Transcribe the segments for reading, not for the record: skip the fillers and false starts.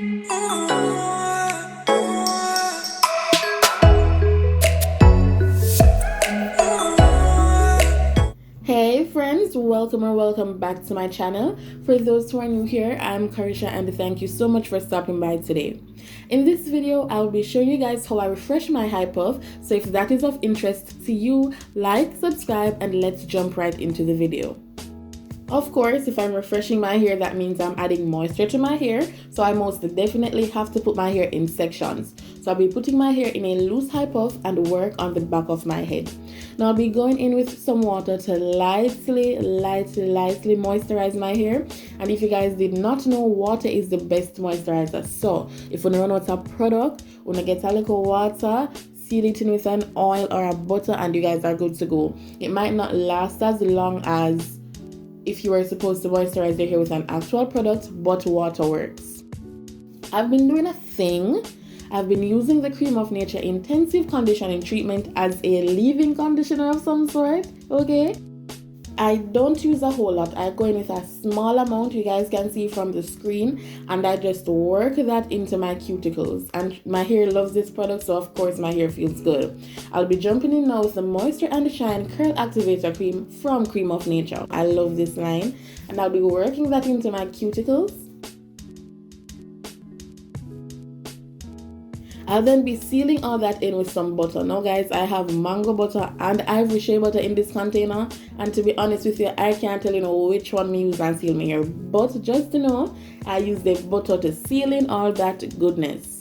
Hey friends, welcome or welcome back to my channel. For those who are new here, I'm Karycha and thank you so much for stopping by today. In this video, I'll be showing you guys how I refresh my hair puff, so if that is of interest to you, like, subscribe, and let's jump right into the video. Of course, if I'm refreshing my hair, that means I'm adding moisture to my hair, so I most definitely have to put my hair in sections. So I'll be putting my hair in a loose high puff and work on the back of my head. Now I'll be going in with some water to lightly moisturize my hair. And if you guys did not know, water is the best moisturizer. So if you run out of product, when you get a little water, seal it in with an oil or a butter and you guys are good to go. It might not last as long as if you were supposed to moisturize your hair with an actual product, but water works. I've been doing a thing. I've been using the Cream of Nature Intensive Conditioning Treatment as a leave-in conditioner of some sort, okay? I don't use a whole lot. I go in with a small amount, you guys can see from the screen, and I just work that into my cuticles. And my hair loves this product, so of course my hair feels good. I'll be jumping in now with the Moisture and Shine Curl Activator Cream from Cream of Nature. I love this line. And I'll be working that into my cuticles. I'll then be sealing all that in with some butter. Now guys, I have mango butter and ivory shea butter in this container, and to be honest with you, I can't tell you know which one me use and seal my hair, but just to know, I use the butter to seal in all that goodness.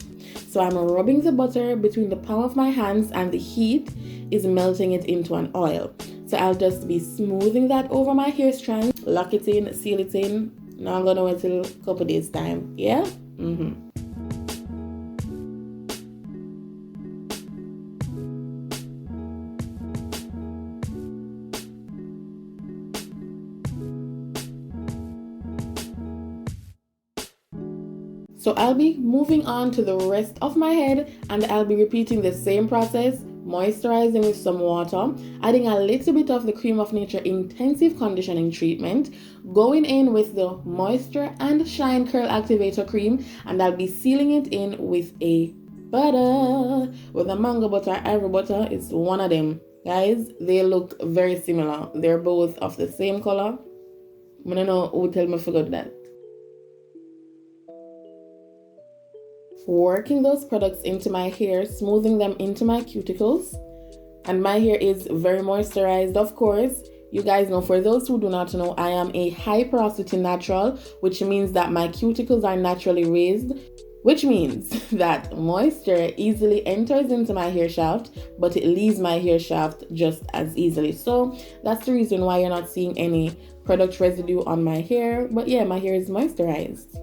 So I'm rubbing the butter between the palm of my hands and the heat is melting it into an oil. So I'll just be smoothing that over my hair strands, lock it in, seal it in. Now I'm gonna wait till a couple days time, yeah? So I'll be moving on to the rest of my head and I'll be repeating the same process, moisturizing with some water, adding a little bit of the Cream of Nature Intensive Conditioning Treatment, going in with the Moisture and Shine Curl Activator Cream, and I'll be sealing it in with a butter. With a mango butter, ivory butter, it's one of them. Guys, they look very similar. They're both of the same color. I don't know who tell me I forgot that. Working those products into my hair, smoothing them into my cuticles, and my hair is very moisturized. Of course, you guys know, for those who do not know, I am a high porosity natural, which means that my cuticles are naturally raised, which means that moisture easily enters into my hair shaft, but it leaves my hair shaft just as easily. So that's the reason why you're not seeing any product residue on my hair. But yeah, my hair is moisturized.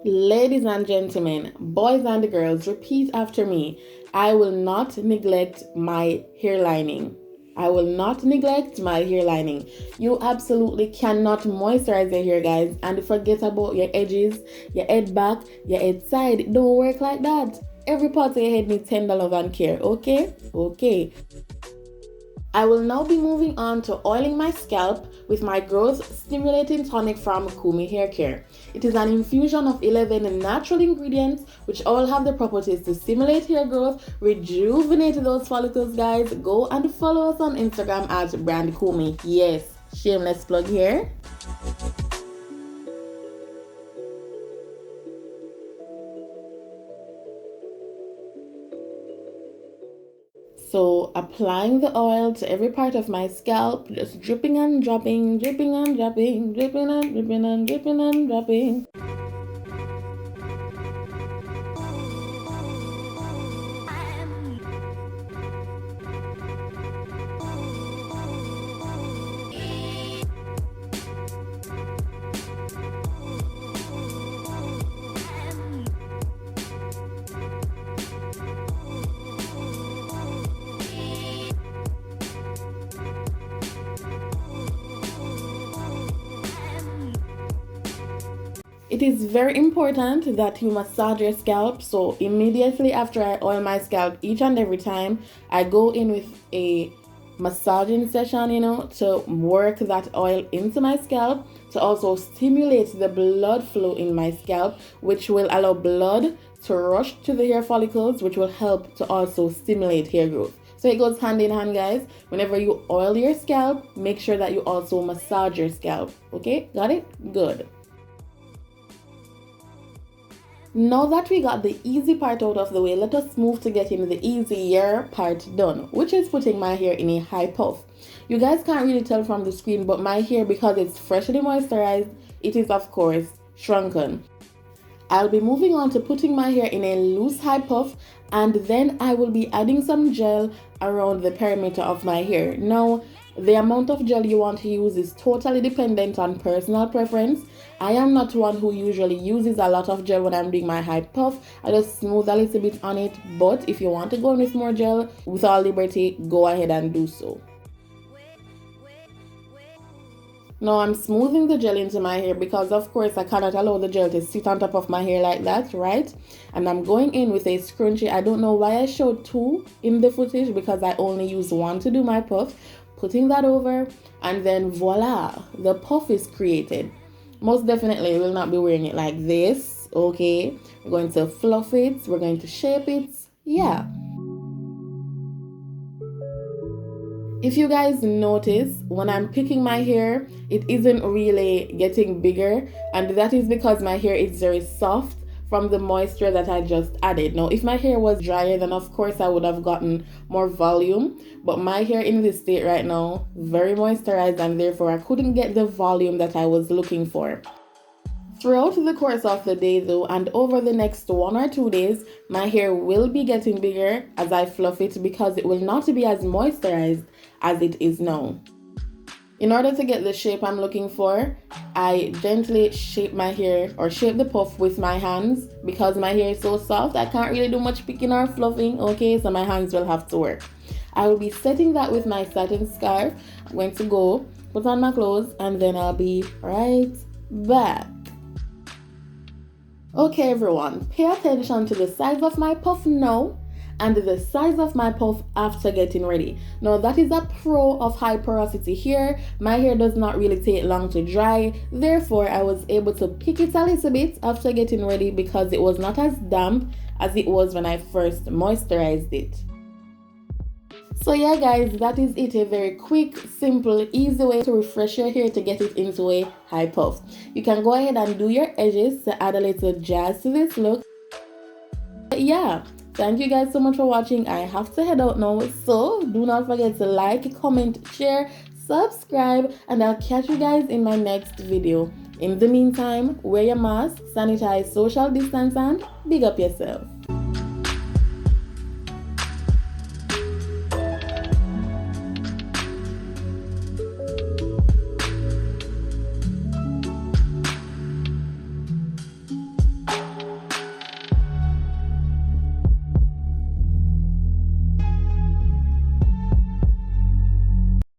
Ladies and gentlemen, boys and girls, repeat after me. I will not neglect my hair lining. I will not neglect my hair lining. You absolutely cannot moisturize your hair, guys, and forget about your edges, your head back, your head side. It don't work like that. Every part of your head needs tender love and care, okay? Okay. I will now be moving on to oiling my scalp with my growth stimulating tonic from Kumi Hair Care. It is an infusion of 11 natural ingredients which all have the properties to stimulate hair growth, rejuvenate those follicles, guys. Go and follow us on Instagram at brand Kumi. Yes, shameless plug here. So applying the oil to every part of my scalp, just dripping and dropping, dripping and dropping, dripping and dripping and dripping and dropping. It is very important that you massage your scalp. So immediately after I oil my scalp, each and every time I go in with a massaging session, to work that oil into my scalp, to also stimulate the blood flow in my scalp, which will allow blood to rush to the hair follicles, which will help to also stimulate hair growth. So it goes hand in hand, guys. Whenever you oil your scalp, make sure that you also massage your scalp. Okay, got it? Good. Now that we got the easy part out of the way, let us move to getting the easier part done, which is putting my hair in a high puff. You guys can't really tell from the screen, but my hair, because it's freshly moisturized, it is of course shrunken. I'll be moving on to putting my hair in a loose high puff, and then I will be adding some gel around the perimeter of my hair. Now, the amount of gel you want to use is totally dependent on personal preference. I am not one who usually uses a lot of gel when I'm doing my high puff. I just smooth a little bit on it, but if you want to go in with more gel with all liberty, go ahead and do so. Now I'm smoothing the gel into my hair because of course I cannot allow the gel to sit on top of my hair like that, right? And I'm going in with a scrunchie. I don't know why I showed two in the footage because I only used one to do my puff. Putting that over, and then voila, the puff is created. Most definitely we will not be wearing it like this, okay? We're going to fluff it, we're going to shape it, yeah. If you guys notice, when I'm picking my hair, it isn't really getting bigger, and that is because my hair is very soft from the moisture that I just added. Now, if my hair was drier, then of course I would have gotten more volume, but my hair in this state right now, very moisturized, and therefore I couldn't get the volume that I was looking for. Throughout the course of the day though, and over the next 1 or 2 days, my hair will be getting bigger as I fluff it because it will not be as moisturized as it is now. In order to get the shape I'm looking for, I gently shape my hair or shape the puff with my hands. Because my hair is so soft, I can't really do much picking or fluffing, okay, so my hands will have to work. I will be setting that with my satin scarf. I'm going to go put on my clothes and then I'll be right back. Okay everyone, pay attention to the size of my puff now and the size of my puff after getting ready. Now that is a pro of high porosity hair. My hair does not really take long to dry, therefore I was able to pick it a little bit after getting ready because it was not as damp as it was when I first moisturized it. So yeah guys, that is it. A very quick, simple, easy way to refresh your hair to get it into a high puff. You can go ahead and do your edges to add a little jazz to this look. But yeah, thank you guys so much for watching. I have to head out now, so do not forget to like, comment, share, subscribe, and I'll catch you guys in my next video. In the meantime, wear your mask, sanitize, social distance, and big up yourself.